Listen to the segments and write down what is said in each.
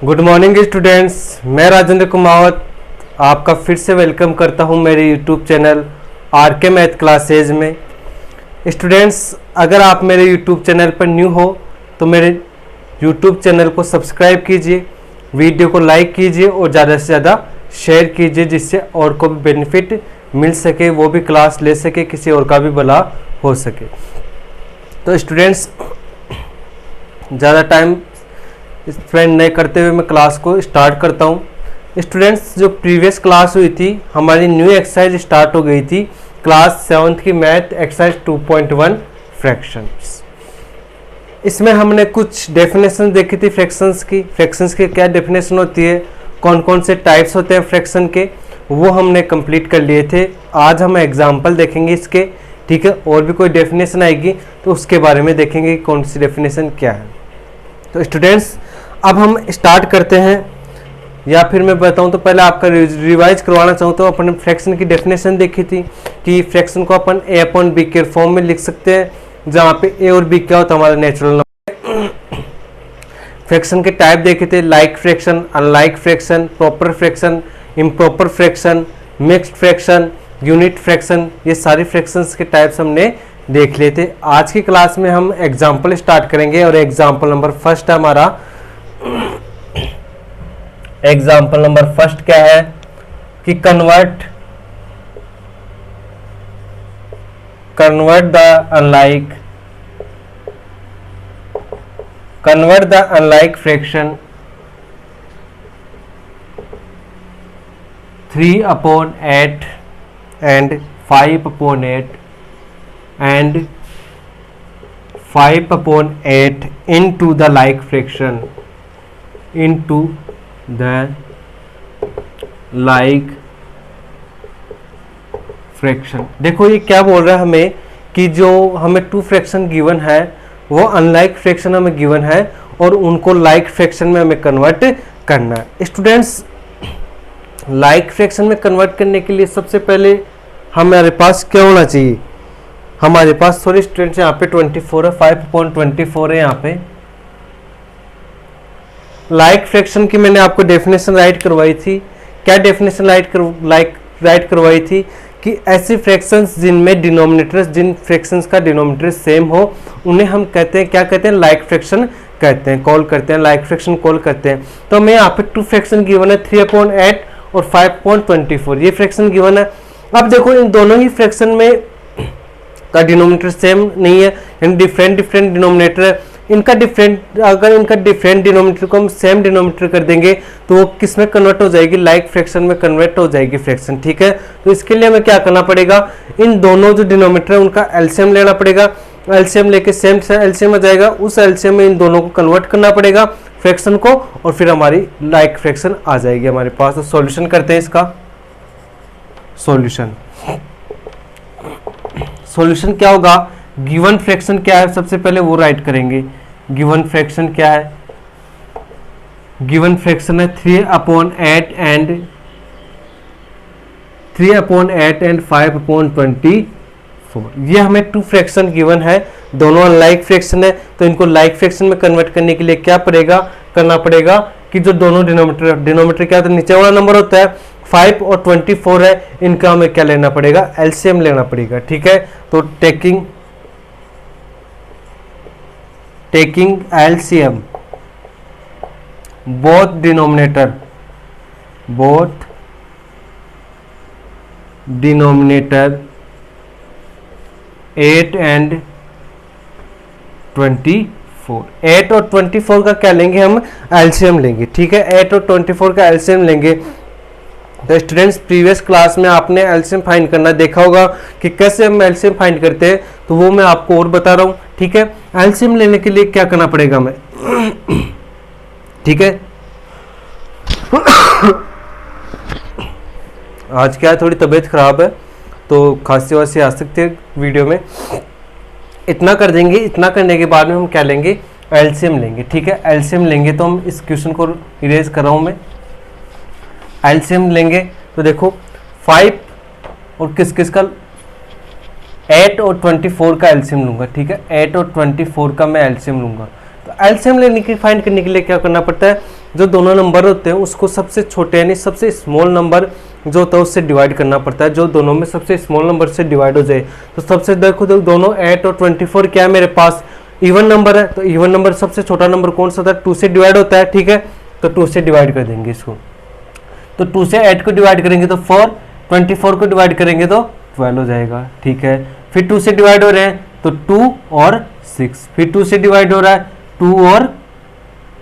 Good morning students, मैं राजेंद्र कुमावत आपका फिर से वेलकम करता हूं मेरे यूट्यूब चैनल आर के मैथ क्लासेज में। स्टूडेंट्स, अगर आप मेरे यूट्यूब चैनल पर न्यू हो तो मेरे यूट्यूब चैनल को सब्सक्राइब कीजिए, वीडियो को लाइक कीजिए और ज़्यादा से ज़्यादा शेयर कीजिए, जिससे और को भी बेनिफिट मिल सके, वो भी क्लास ले सके, किसी और का भी भला हो सके। तो स्टूडेंट्स, ज़्यादा टाइम स्पेंड नहीं करते हुए मैं क्लास को स्टार्ट करता हूँ। स्टूडेंट्स, जो प्रीवियस क्लास हुई थी हमारी न्यू एक्सरसाइज स्टार्ट हो गई थी, क्लास 7th की मैथ एक्सरसाइज 2.1 फ्रैक्शंस। इसमें हमने कुछ डेफिनेशन देखी थी फ्रैक्शंस की। फ्रैक्शंस की क्या डेफिनेशन होती है, कौन कौन से टाइप्स होते हैं फ्रैक्शन के, वो हमने कंप्लीट कर लिए थे। आज हम एग्जाम्पल देखेंगे इसके, ठीक है। और भी कोई डेफिनेशन आएगी तो उसके बारे में देखेंगे कि कौन सी डेफिनेशन क्या है। तो स्टूडेंट्स, अब हम स्टार्ट करते हैं, या फिर मैं बताऊं तो पहले आपका रिवाइज करवाना चाहूँ तो अपन फ्रैक्शन की डेफिनेशन देखी थी कि फ्रैक्शन को अपन a अपॉन बी के फॉर्म में लिख सकते हैं, जहाँ पे a और b क्या होता है, हमारा नेचुरल नंबर। फ्रैक्शन के टाइप देखे थे, like fraction, unlike fraction, proper fraction, improper fraction, mixed fraction, unit fraction. ये सारी फ्रैक्शंस के टाइप्स हमने देख लिए थे। आज की क्लास में हम एग्जाम्पल स्टार्ट करेंगे और एग्जाम्पल नंबर फर्स्ट है हमारा। एग्जाम्पल नंबर फर्स्ट क्या है कि convert the unlike fraction 3/8 and 5/8 and 5/8 into the like fraction देखो ये क्या बोल रहा है हमें कि जो हमें टू फ्रैक्शन गिवन है वो अनलाइक फ्रैक्शन हमें गिवन है और उनको लाइक फ्रैक्शन में हमें कन्वर्ट करना है। स्टूडेंट्स, लाइक फ्रैक्शन में कन्वर्ट करने के लिए सबसे पहले हमारे पास क्या होना चाहिए, हमारे पास सॉरी स्टूडेंट्स यहाँ पे 24 है, 5/24 है यहाँ पे। लाइक फ्रैक्शन की मैंने आपको डेफिनेशन राइट करवाई थी। क्या डेफिनेशन राइट करवाई थी कि ऐसी फ्रैक्शंस जिनमें डिनोमिनेटर, जिन फ्रैक्शंस का डिनोमिनेटर सेम हो, उन्हें हम कहते हैं, क्या कहते हैं, लाइक फ्रैक्शन कहते हैं, कॉल करते हैं, लाइक फ्रैक्शन कॉल करते हैं। तो हमें यहाँ पे टू फ्रैक्शन गिवन है, 3/8 और 5/24, ये फ्रैक्शन गिवन है। अब देखो इन दोनों ही फ्रैक्शन में का डिनोमिनेटर सेम नहीं है, यानी डिफरेंट डिनोमिनेटर है। अगर इनका डिफरेंट डिनोमिनेटर को हम सेम डिनोमिनेटर कर देंगे तो वो किस में कन्वर्ट हो जाएगी, लाइक फ्रैक्शन में कन्वर्ट हो जाएगी फ्रैक्शन, ठीक है। तो इसके लिए हमें क्या करना पड़ेगा, इन दोनों जो डिनोमिनेटर है उनका एलसीएम लेना पड़ेगा। एलसीएम लेके सेम एलसीएम आ जाएगा, उस एलसीएम में इन दोनों को कन्वर्ट करना पड़ेगा फ्रैक्शन को, और फिर हमारी लाइक फ्रैक्शन आ जाएगी हमारे पास। तो सॉल्यूशन करते हैं इसका। सॉल्यूशन क्या होगा, गिवन फ्रैक्शन क्या है सबसे पहले वो राइट करेंगे। गिवन फ्रैक्शन क्या है, गिवन फ्रैक्शन है 3/8 and 5/24। ये हमें टू फ्रैक्शन गिवन है, दोनों अनलाइक फ्रैक्शन है, तो इनको लाइक फ्रैक्शन में कन्वर्ट करने के लिए क्या करना पड़ेगा कि जो दोनों डिनोमिनेटर क्या होता है, नीचे वाला नंबर होता है 5 और 24 है, इनका हमें क्या लेना पड़ेगा, एलसीएम लेना पड़ेगा, ठीक है। तो taking LCM both denominator 8 and 24, 8 और 24 का क्या लेंगे, हम एलसीएम लेंगे, ठीक है। 8 और 24 का एलसीएम लेंगे। तो स्टूडेंट्स, प्रीवियस क्लास में आपने एलसीएम फाइंड करना देखा होगा कि कैसे हम एलसीएम फाइंड करते हैं, तो वो मैं आपको और बता रहा हूँ, ठीक है। एलसीएम लेने के लिए क्या करना पड़ेगा हमें, ठीक है। आज क्या है, थोड़ी तबीयत खराब है तो खांसी वासी आ सकती है वीडियो में। इतना कर देंगे, इतना करने के बाद में हम क्या लेंगे, एलसीएम लेंगे, ठीक है। एलसीएम लेंगे तो हम इस क्वेश्चन को इरेज कर रहा हूँ मैं। एलसीएम लेंगे तो देखो 5 और किस किस का, 8 और 24 का एलसीएम लूंगा, ठीक है। 8 और 24 का मैं एलसीएम लूंगा, तो एलसीएम लेने की फाइंड करने के लिए क्या करना पड़ता है, जो दोनों नंबर होते हैं उसको सबसे छोटे यानी सबसे स्मॉल नंबर जो होता है उससे डिवाइड करना पड़ता है, जो दोनों में सबसे स्मॉल नंबर से डिवाइड हो जाए। तो सबसे देखो दोनों 8 और 24 क्या है मेरे पास इवन नंबर है, तो इवन नंबर सबसे छोटा नंबर कौन सा था, 2 से डिवाइड होता है, ठीक है, तो 2 से डिवाइड कर देंगे इसको। तो 2 से 8 को डिवाइड करेंगे तो 4, 24 को डिवाइड करेंगे तो 12 हो जाएगा, ठीक है। फिर 2 से डिवाइड हो रहे हैं तो 2 और 6, फिर 2 से डिवाइड हो रहा है 2 और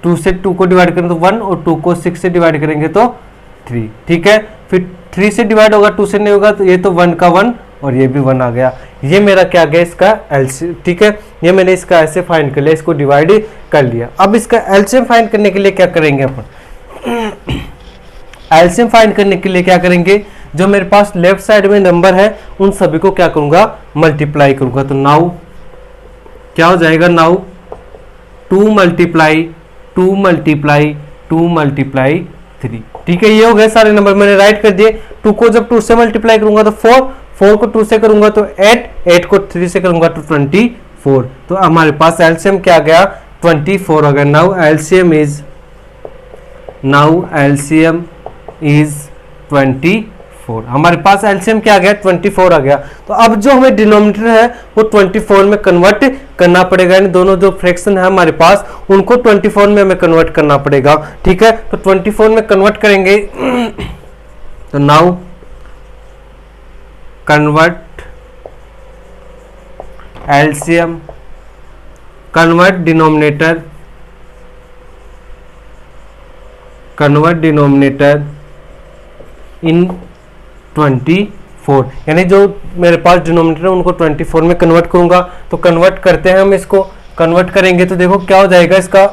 2 से 2 को डिवाइड करेंगे तो 1 और 2 को 6 से डिवाइड करेंगे तो 3, ठीक है। फिर 3 से डिवाइड होगा, 2 से नहीं होगा, तो ये तो 1 का 1 और ये भी 1 आ गया। ये मेरा क्या गया इसका एलसीएम, ठीक है। ये मैंने इसका ऐसे फाइंड कर लिया, इसको डिवाइड कर लिया। अब इसका एलसीएम फाइंड करने के लिए क्या करेंगे अपन, एलसीएम फाइंड करने के लिए क्या करेंगे, जो मेरे पास लेफ्ट साइड में नंबर है उन सभी को क्या करूंगा, मल्टीप्लाई करूंगा। तो नाउ क्या हो जाएगा, नाउ 2 मल्टीप्लाई 2 मल्टीप्लाई 2 मल्टीप्लाई 3, ठीक है। ये हो गए सारे नंबर मैंने राइट कर दिए। 2 को जब 2 से मल्टीप्लाई करूंगा तो 4, 4 को 2 से करूंगा तो 8, 8 को 3 से करूंगा तो 24। तो हमारे पास एलसीएम क्या गया, 24 हो गया। Now LCM is 24। हमारे पास एलसीएम क्या आ गया, 24 आ गया। तो अब जो हमें डिनोमिनेटर है वो 24 में कन्वर्ट करना पड़ेगा, यानी दोनों जो फ्रैक्शन है हमारे पास उनको 24 में हमें कन्वर्ट करना पड़ेगा, ठीक है। तो 24 में कन्वर्ट करेंगे तो now convert LCM, convert denominator in 24, यानी जो मेरे पास डिनोमिनेटर है उनको 24 में कन्वर्ट करूंगा। तो कन्वर्ट करते हैं हम इसको, कन्वर्ट करेंगे तो देखो क्या हो जाएगा इसका,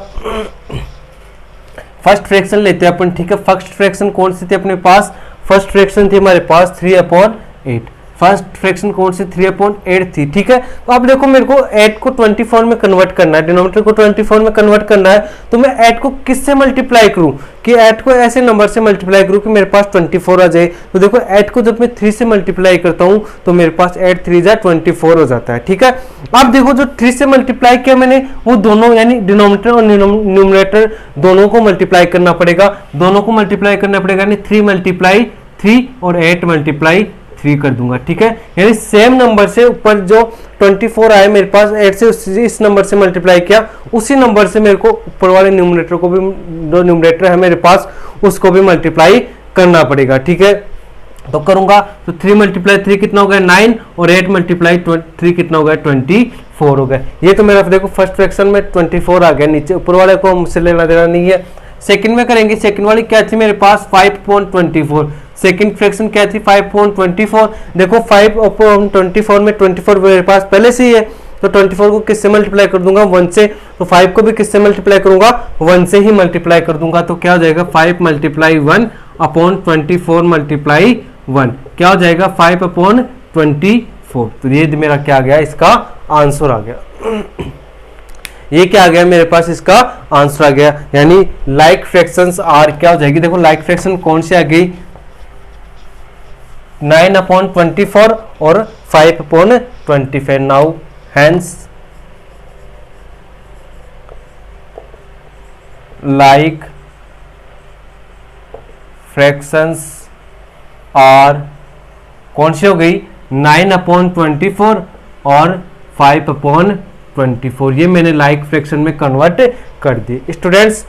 फर्स्ट फ्रैक्शन लेते हैं अपन, ठीक है। फर्स्ट फ्रैक्शन कौन सी थी अपने पास, फर्स्ट फ्रैक्शन थी हमारे पास 3/8, फर्स्ट फ्रैक्शन कौन सी 3/8 थी, ठीक है। तो अब देखो मेरे को 8 को 24 में कन्वर्ट करना है, डिनोमिनेटर को 24 में कन्वर्ट करना है, तो मैं 8 को किससे मल्टीप्लाई करूं कि 8 को ऐसे नंबर से मल्टीप्लाई करूं कि मेरे पास 24 आ जाए। तो देखो 8 को जब मैं 3 से मल्टीप्लाई करता हूं तो मेरे पास 8 3 जा 24 हो जाता है, ठीक है। अब देखो जो 3 से मल्टीप्लाई किया मैंने वो दोनों यानी डिनोमिनेटर और न्यूमरेटर दोनों को मल्टीप्लाई करना पड़ेगा, दोनों को मल्टीप्लाई करना पड़ेगा, यानी 3 मल्टीप्लाई 3 और 8 मल्टीप्लाई 3 कर दूंगा, ठीक है। यानी सेम नंबर से ऊपर जो 24 आए मेरे पास 8 से इस नंबर से मल्टीप्लाई किया, उसी नंबर से मेरे को ऊपर वाले न्यूमरेटर को भी, जो न्यूमरेटर है मेरे पास उसको भी मल्टीप्लाई करना पड़ेगा, ठीक है। तो करूंगा तो 3 मल्टीप्लाई 3 कितना हो गया 9 और 8 मल्टीप्लाई 3 कितना हो गया 24 हो गया। ये तो मेरा देखो फर्स्ट फ्रैक्शन में 24 आ गया, नीचे ऊपर वाले को मुझसे लेना देना नहीं है। सेकंड में करेंगे, सेकंड वाली क्या थी मेरे पास 5.24, सेकंड फ्रैक्शन क्या थी 5.24। देखो 5/24 में 24 मेरे पास पहले से ही है, तो 24 को किससे मल्टीप्लाई कर दूंगा 1 से, तो 5 को भी किससे मल्टीप्लाई करूंगा 1 से ही मल्टीप्लाई कर दूंगा। तो क्या हो जाएगा 5 मल्टीप्लाई 1/24 मल्टीप्लाई 1 क्या हो जाएगा 5/24। तो ये मेरा क्या आ गया, इसका आंसर आ गया। ये क्या आ गया मेरे पास, इसका आंसर आ गया। यानी लाइक फ्रैक्शंस आर क्या हो जाएगी, देखो लाइक फ्रैक्शन कौन सी आ गई 9/24 और 5/25। Now hence like fractions are कौन सी हो गई 9/24 और 5/24। ये मैंने लाइक फ्रैक्शन में कन्वर्ट कर दी स्टूडेंट्स।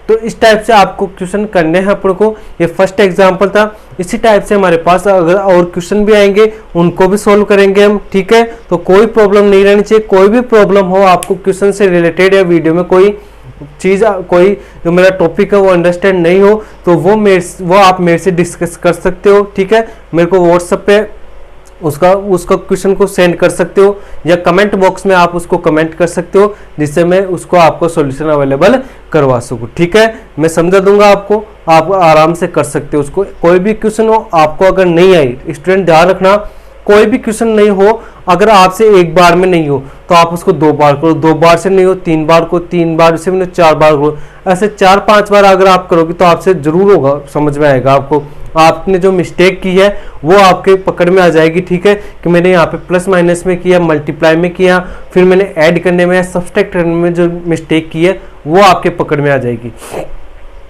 तो इस टाइप से आपको क्वेश्चन करने हैं अपन को, ये फर्स्ट एग्जांपल था। इसी टाइप से हमारे पास अगर और क्वेश्चन भी आएंगे उनको भी सॉल्व करेंगे हम, ठीक है। तो कोई प्रॉब्लम नहीं रहनी चाहिए, कोई भी प्रॉब्लम हो आपको क्वेश्चन से रिलेटेड या वीडियो में कोई चीज़, कोई जो मेरा टॉपिक है वो अंडरस्टैंड नहीं हो तो वो आप मेरे से डिस्कस कर सकते हो, ठीक है। मेरे को व्हाट्सएप पे उसका क्वेश्चन को सेंड कर सकते हो या कमेंट बॉक्स में आप उसको कमेंट कर सकते हो, जिससे मैं उसको आपको सॉल्यूशन अवेलेबल करवा सकूं, ठीक है। मैं समझा दूंगा आपको, आप आराम से कर सकते हो उसको। कोई भी क्वेश्चन हो आपको अगर नहीं आई, स्टूडेंट ध्यान रखना, कोई भी क्वेश्चन नहीं हो अगर आपसे एक बार में नहीं हो तो आप उसको 2 बार करो, 2 बार से नहीं हो 3 बार को, 3 बार से नहीं 4 बार करो, ऐसे 4-5 बार अगर आप करोगे तो आपसे जरूर होगा, समझ में आएगा आपको। आपने जो मिस्टेक की है वो आपके पकड़ में आ जाएगी। ठीक है, कि मैंने यहाँ पे प्लस माइनस में किया, मल्टीप्लाई में किया, फिर मैंने ऐड करने में, सब्सट्रैक्ट करने में जो मिस्टेक की है वो आपके पकड़ में आ जाएगी।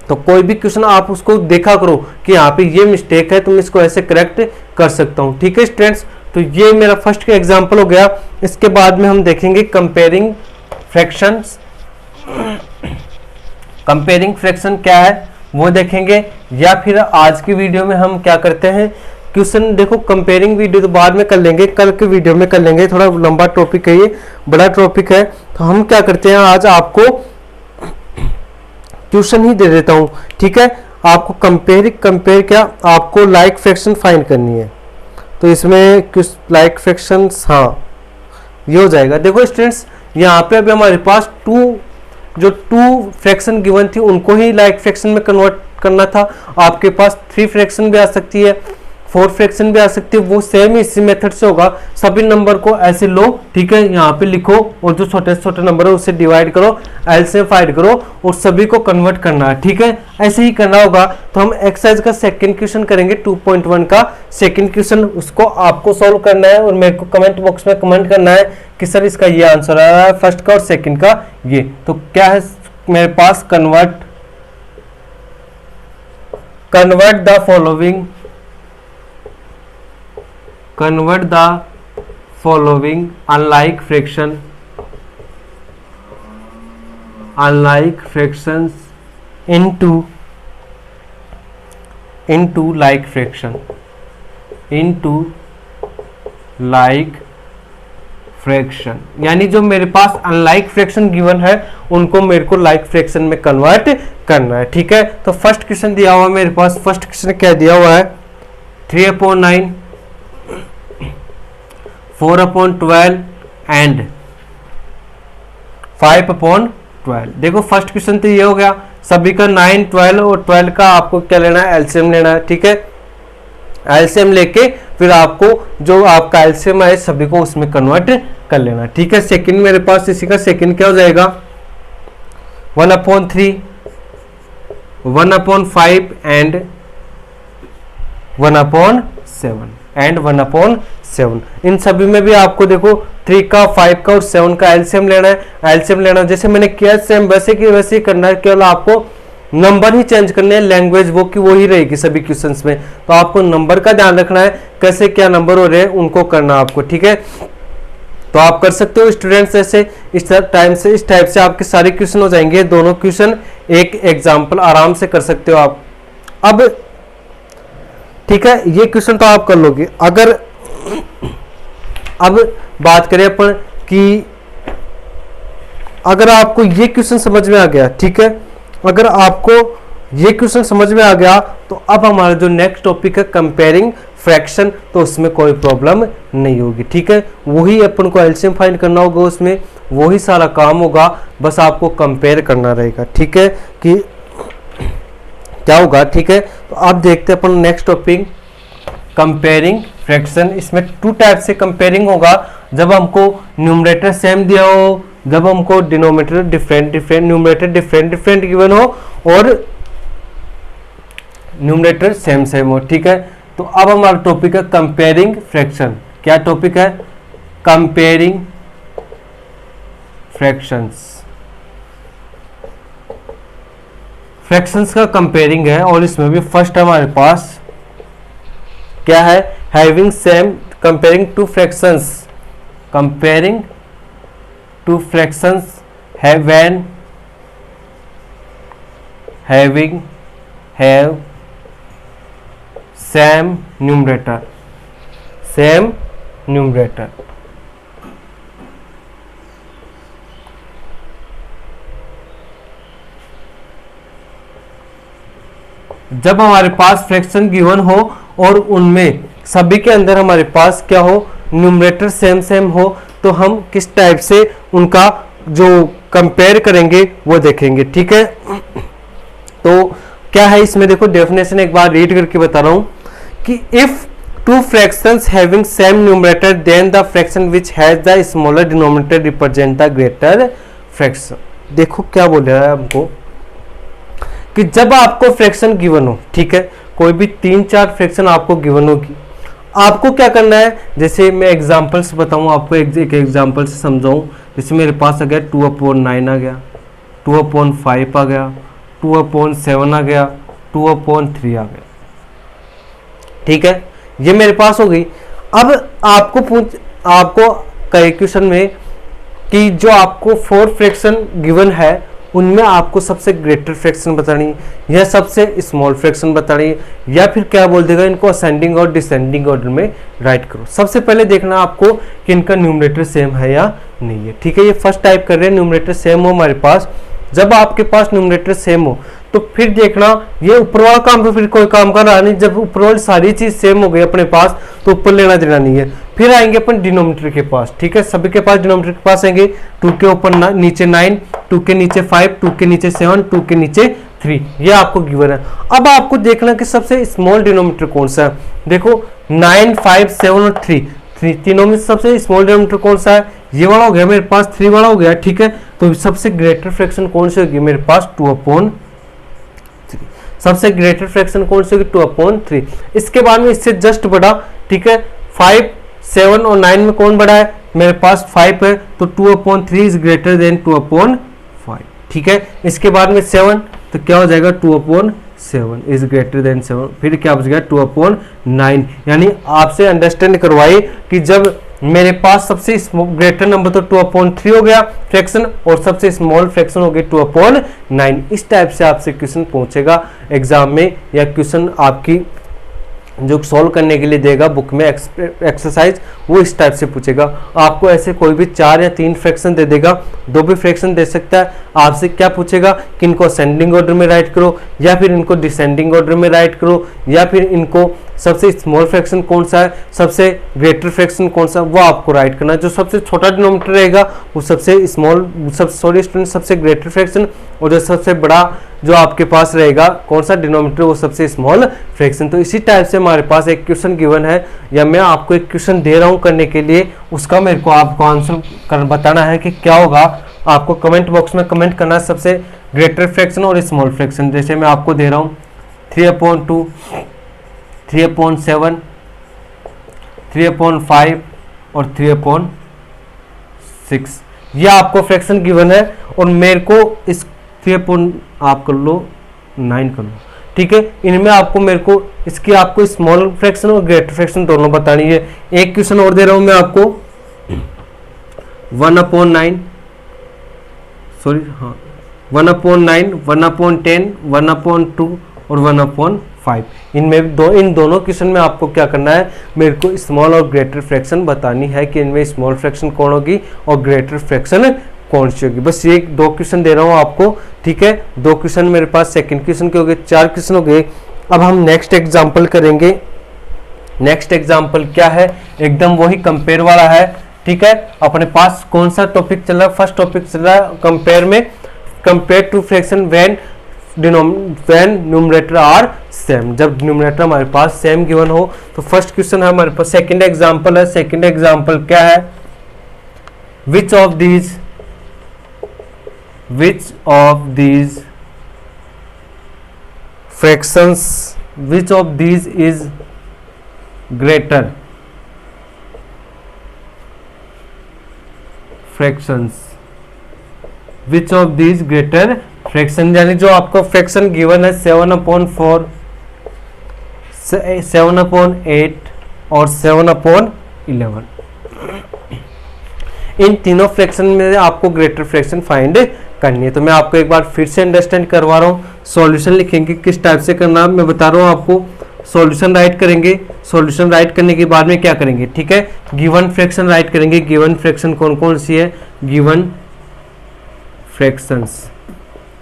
तो कोई भी क्वेश्चन आप उसको देखा करो कि यहाँ पे ये मिस्टेक है, तुम इसको ऐसे करेक्ट कर सकता हूँ। ठीक है स्टूडेंट्स, तो ये मेरा फर्स्ट का एग्जाम्पल हो गया। इसके बाद में हम देखेंगे कंपेयरिंग फ्रैक्शंस। कंपेयरिंग फ्रैक्शन क्या है वो देखेंगे, या फिर आज की वीडियो में हम क्या करते हैं क्वेश्चन, देखो कंपेयरिंग वीडियो तो बाद में कर लेंगे, कल के वीडियो में कर लेंगे, थोड़ा लंबा टॉपिक है, ये बड़ा टॉपिक है। तो हम क्या करते हैं, आज आपको क्वेश्चन ही दे देता हूं। ठीक है, आपको कंपेयर क्या, आपको लाइक फ्रैक्शन फाइंड करनी है। तो इसमें लाइक फ्रैक्शन, हाँ ये हो जाएगा। देखो स्टूडेंट्स, यहाँ पे अभी हमारे पास टू फ्रैक्शन गिवन थी, उनको ही लाइक फ्रैक्शन में कन्वर्ट करना था। आपके पास 3 फ्रैक्शन भी आ सकती है, 4 फ्रैक्शन भी आ सकती है, वो सेम इसी मेथड से होगा। सभी नंबर को ऐसे लो, ठीक है, यहाँ पे लिखो और जो छोटे से छोटे नंबर है उससे डिवाइड करो, एलसीएम फाइंड करो और सभी को कन्वर्ट करना है। ठीक है, ऐसे ही करना होगा। तो हम एक्सरसाइज का सेकंड क्वेश्चन करेंगे, 2.1 का सेकंड क्वेश्चन, उसको आपको सॉल्व करना है और मेरे को कमेंट बॉक्स में कमेंट करना है कि सर इसका ये आंसर आ रहा है, फर्स्ट का और सेकंड का ये। तो क्या है मेरे पास, convert the following, convert the following unlike fractions into like fraction, यानी जो मेरे पास अनलाइक फ्रैक्शन गिवन है उनको मेरे को लाइक फ्रैक्शन में कन्वर्ट करना है। ठीक है, तो फर्स्ट क्वेश्चन दिया हुआ है मेरे पास, फर्स्ट क्वेश्चन क्या दिया हुआ है, 3/9, 4/12 एंड 5/12। देखो फर्स्ट क्वेश्चन तो ये हो गया, सभी का 9, 12 और 12 का आपको क्या लेना है, एलसीएम लेना है। ठीक है, एलसीएम लेके फिर आपको जो आपका एलसीएम है सभी को उसमें कन्वर्ट कर लेना। ठीक है, सेकंड मेरे पास इसी का सेकंड क्या हो जाएगा, 1/3, 1/5 एंड 1/7 एंड 1/7। इन सभी में भी आपको देखो 3 का, 5 का और 7 का एलसीएम लेना है। एलसीएम लेना जैसे मैंने किया सेम वैसे की वैसे ही करना है, केवल आपको नंबर ही चेंज करने हैं, लैंग्वेज वो की वो ही रहेगी सभी क्वेश्चंस में। तो आपको नंबर का ध्यान रखना है, कैसे क्या नंबर हो रहे हैं उनको करना आपको। ठीक है, तो आप कर सकते हो स्टूडेंट्स, ऐसे इस टाइप से आपके सारे क्वेश्चन हो जाएंगे। दोनों क्वेश्चन एक एग्जाम्पल आराम से कर सकते हो आप। अब ठीक है, ये क्वेश्चन तो आप कर लोगे। अगर अब बात करें अपन कि अगर आपको ये क्वेश्चन समझ में आ गया, ठीक है, अगर आपको ये क्वेश्चन समझ में आ गया तो अब हमारा जो नेक्स्ट टॉपिक है कंपेयरिंग फ्रैक्शन, तो उसमें कोई प्रॉब्लम नहीं होगी। ठीक है, वही अपन को एलसीएम फाइंड करना होगा, उसमें वही सारा काम होगा, बस आपको कंपेयर करना रहेगा। ठीक है, कि क्या होगा। ठीक है, तो आप देखते हैं अपन नेक्स्ट टॉपिक कंपेयरिंग फ्रैक्शन। इसमें 2 टाइप से कंपेयरिंग होगा, जब हमको न्यूमरेटर सेम दिया हो, जब हमको denominator different numerator different given हो और न्यूमरेटर सेम हो। ठीक है, तो अब हमारा टॉपिक है कंपेयरिंग फ्रैक्शन। क्या टॉपिक है, कंपेयरिंग फ्रैक्शंस। फ्रैक्शंस का कंपेयरिंग है और इसमें भी फर्स्ट हमारे पास क्या है, having same, comparing two fractions, comparing two fractions have same numerator, जब हमारे पास फ्रैक्शन गिवन हो और उनमें सभी के अंदर हमारे पास क्या हो, न्यूमरेटर सेम हो, तो हम किस टाइप से उनका जो कंपेयर करेंगे वो देखेंगे। ठीक है, तो क्या है इसमें, देखो डेफिनेशन एक बार रीड करके बता रहा हूं कि if 2 fractions having same numerator then the fraction which has the smaller denominator represent the greater fraction। देखो क्या बोल रहा है हमको कि जब आपको फ्रैक्शन गिवन हो, ठीक है, कोई भी 3-4 फ्रैक्शन आपको गिवन होगी, आपको क्या करना है, जैसे मैं एग्जांपल से बताऊं आपको, एक एग्जांपल से समझाऊं। जैसे मेरे पास आ गया 2/9 आ गया, 2/5 आ गया, 2/7 आ गया, 2/3 आ गया, ठीक है, ये मेरे पास हो गई। अब आपको कई क्वेश्चन में कि जो आपको 4 फ्रैक्शन गिवन है उनमें आपको सबसे ग्रेटर फ्रैक्शन बतानी या सबसे स्मॉल फ्रैक्शन बतानी, या फिर क्या बोल देगा, इनको असेंडिंग और डिसेंडिंग ऑर्डर में राइट करो। सबसे पहले देखना आपको कि इनका न्यूमरेटर सेम है या नहीं है, ठीक है। ये फर्स्ट टाइप कर रहे हैं, न्यूमरेटर सेम हो हमारे पास। जब आपके पास न्यूमरेटर सेम हो तो फिर देखना ये ऊपर वाला काम तो फिर कोई काम का रहा नहीं। जब ऊपर वाली सारी चीज सेम हो गई अपने पास तो ऊपर लेना देना नहीं है। फिर आएंगे अपन डिनोमिनेटर के पास, ठीक है, सभी के पास डिनोमिनेटर के पास आएंगे। 2 के ऊपर नीचे 9, 2 के नीचे 5, 2 के नीचे 7, 2 के नीचे 3, ये आपको गिवन है। अब आपको देखना कि सबसे स्मॉल डिनोमिनेटर कौन सा है। देखो 9, 5, 7 और 3, तीनों में सबसे स्मॉल डिनोमिनेटर कौन सा है, ये वाला हो गया मेरे पास, 3 वाला हो गया, ठीक है। तो सबसे ग्रेटर फ्रैक्शन कौन सी होगी मेरे पास, 2/3। सबसे ग्रेटर फ्रैक्शन कौन सी होगी, 2/3। इसके बाद में इससे जस्ट बड़ा, ठीक है, 5, 7 और 9 में कौन बड़ा है, मेरे पास 5 है, तो 2/3 इज ग्रेटर देन 2/5, ठीक है। इसके बाद में 7, तो क्या हो जाएगा, 2/7 इज ग्रेटर देन 7। फिर क्या बच गया, 2/9। यानी आपसे अंडरस्टैंड करवाइए कि जब मेरे पास सबसे ग्रेटर नंबर तो 2/3 हो गया फ्रैक्शन और सबसे स्मॉल फ्रैक्शन हो गई 2/9। इस टाइप से आपसे क्वेश्चन पूछेगा एग्जाम में, या क्वेश्चन आपकी जो सॉल्व करने के लिए देगा बुक में एक्सरसाइज, वो इस टाइप से पूछेगा। आपको ऐसे कोई भी 4 या 3 फ्रैक्शन दे देगा, 2 भी फ्रैक्शन दे सकता है। आपसे क्या पूछेगा कि इनको असेंडिंग ऑर्डर में राइट करो, या फिर इनको डिसेंडिंग ऑर्डर में राइट करो, या फिर इनको सबसे स्मॉल फ्रैक्शन कौन सा है, सबसे ग्रेटर फ्रैक्शन कौन सा, वो आपको राइट करना है। जो सबसे छोटा डिनोमिनेटर रहेगा वो सबसे स्मॉल, सबसे ग्रेटर फ्रैक्शन, और जो सबसे बड़ा जो आपके पास रहेगा कौन सा डिनोमिनेटर, वो सबसे स्मॉल फ्रैक्शन। तो इसी टाइप से हमारे पास एक क्वेश्चन गिवन है, या मैं आपको एक क्वेश्चन दे रहा हूं करने के लिए, उसका मेरे को आपको आंसर बताना है कि क्या होगा। आपको कमेंट बॉक्स में कमेंट करना है सबसे ग्रेटर फ्रैक्शन और स्मॉल फ्रैक्शन। जैसे मैं आपको दे रहा हूँ 3/2, 3/7, 3/5 और 3/6, ये आपको फ्रैक्शन गिवन है। और मेरे को इस 3 आप कर लो 9 कर लो, ठीक है। इनमें आपको मेरे को इसकी आपको स्मॉल फ्रैक्शन और ग्रेटर फ्रैक्शन दोनों बतानी है। एक क्वेश्चन और दे रहा हूं मैं आपको 1/9, सॉरी हाँ 1/9, 1/10, 1/2 और 1/5। इन दोनों क्वेश्चन में आपको क्या करना है, मेरे को स्मॉल और ग्रेटर फ्रैक्शन बतानी है कि इनमें स्मॉल फ्रैक्शन कौन होगी और ग्रेटर फ्रैक्शन कौन सी होगी। बस ये 2 क्वेश्चन दे रहा हूँ आपको, ठीक है। 2 क्वेश्चन मेरे पास सेकंड क्वेश्चन के हो गए, 4 क्वेश्चन हो गए। अब हम नेक्स्ट एग्जांपल करेंगे। नेक्स्ट एग्जांपल क्या है, एकदम वही कंपेयर वाला है, ठीक है। अपने पास कौन सा टॉपिक चल रहा है, फर्स्ट टॉपिक चल रहा है कंपेयर में, compare to fraction when numerator are same. जब न्यूमरेटर हमारे पास सेम गिवन हो तो फर्स्ट क्वेश्चन है हमारे पास, सेकंड एग्जांपल है। सेकंड एग्जांपल क्या है, which of these is greater fractions, which of these greater fraction, यानी जो आपको फ्रैक्शन गिवन है 7/4, 7/8 और 7/11, इन तीनों फ्रैक्शन में आपको ग्रेटर फ्रैक्शन फाइंड करनी है। तो मैं आपको एक बार फिर से अंडरस्टैंड करवा रहा हूँ। सॉल्यूशन लिखेंगे किस टाइप से करना मैं बता रहा हूँ आपको। सॉल्यूशन राइट करेंगे, सॉल्यूशन राइट करने के बाद में क्या करेंगे, ठीक है, गिवन फ्रैक्शन राइट करेंगे। गिवन फ्रैक्शन कौन कौन सी है, गिवन फ्रैक्शंस,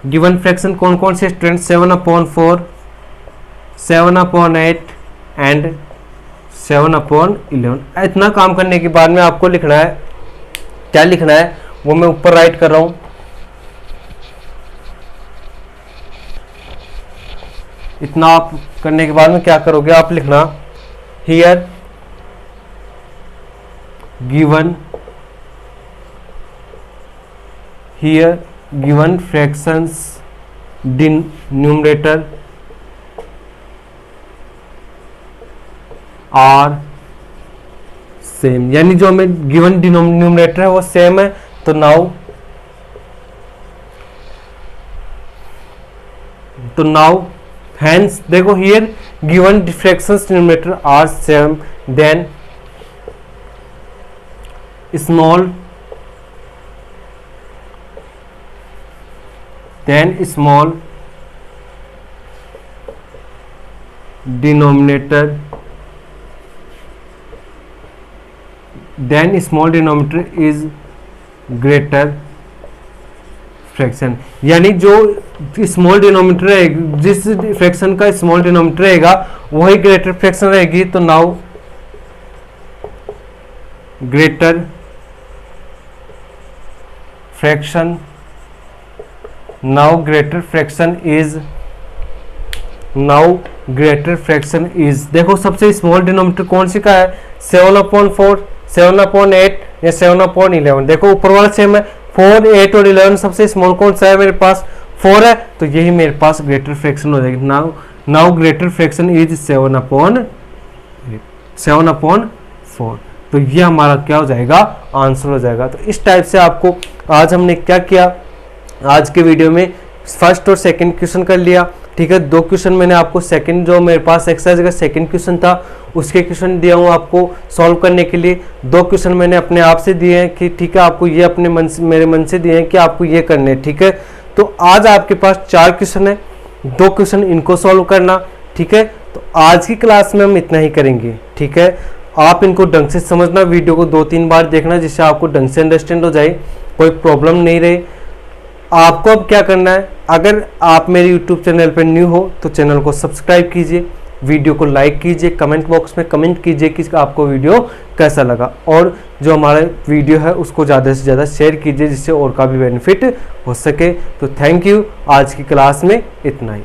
गिवन फ्रैक्शन कौन कौन से स्टूडेंट, 7/4, 7/8 एंड 7/11। इतना काम करने के बाद में आपको लिखना है, क्या लिखना है वो मैं ऊपर राइट कर रहा हूं। इतना आप करने के बाद में क्या करोगे, आप लिखना here given fractions denominator are same, यानी जो हमें गिवन डिनोमिनेटर है वो सेम है। तो नाउ हेंस देखो here given fractions denominator are same, then small denominator is greater fraction, यानी जो स्मॉल डिनोमिनेटर है, जिस फ्रैक्शन का स्मॉल डिनोमिनेटर रहेगा वही ग्रेटर फ्रैक्शन रहेगी। तो नाउ ग्रेटर फ्रैक्शन इज देखो सबसे स्मॉल डिनोमिनेटर कौन सी का है, 7/4, 7/8 या 7/11। देखो ऊपर वाला सेम है, 4, 8 और 11 सबसे स्मॉल कौन सा है मेरे पास, 4 है, तो यही मेरे पास ग्रेटर फ्रैक्शन हो जाएगी। Now greater fraction is 7/4। तो ये हमारा क्या हो जाएगा, आंसर हो जाएगा। तो इस टाइप से आपको आज हमने क्या किया, आज के वीडियो में फर्स्ट और सेकंड क्वेश्चन कर लिया, ठीक है। 2 क्वेश्चन मैंने आपको सेकंड जो मेरे पास एक्सरसाइज का सेकंड क्वेश्चन था उसके क्वेश्चन दिया हूँ आपको सॉल्व करने के लिए। 2 क्वेश्चन मैंने अपने आप से दिए हैं कि ठीक है, आपको ये अपने मन से, मेरे मन से दिए हैं कि आपको ये करने हैं, ठीक है। तो आज आपके पास 4 क्वेश्चन है, 2 क्वेश्चन इनको सॉल्व करना, ठीक है। तो आज की क्लास में हम इतना ही करेंगे, ठीक है। आप इनको ढंग से समझना, वीडियो को 2-3 बार देखना जिससे आपको ढंग से अंडरस्टैंड हो जाए, कोई प्रॉब्लम नहीं रहे। आपको अब क्या करना है, अगर आप मेरे YouTube चैनल पर न्यू हो तो चैनल को सब्सक्राइब कीजिए, वीडियो को लाइक कीजिए, कमेंट बॉक्स में कमेंट कीजिए कि आपको वीडियो कैसा लगा, और जो हमारा वीडियो है उसको ज़्यादा से ज़्यादा शेयर कीजिए जिससे और का भी बेनिफिट हो सके। तो थैंक यू, आज की क्लास में इतना ही।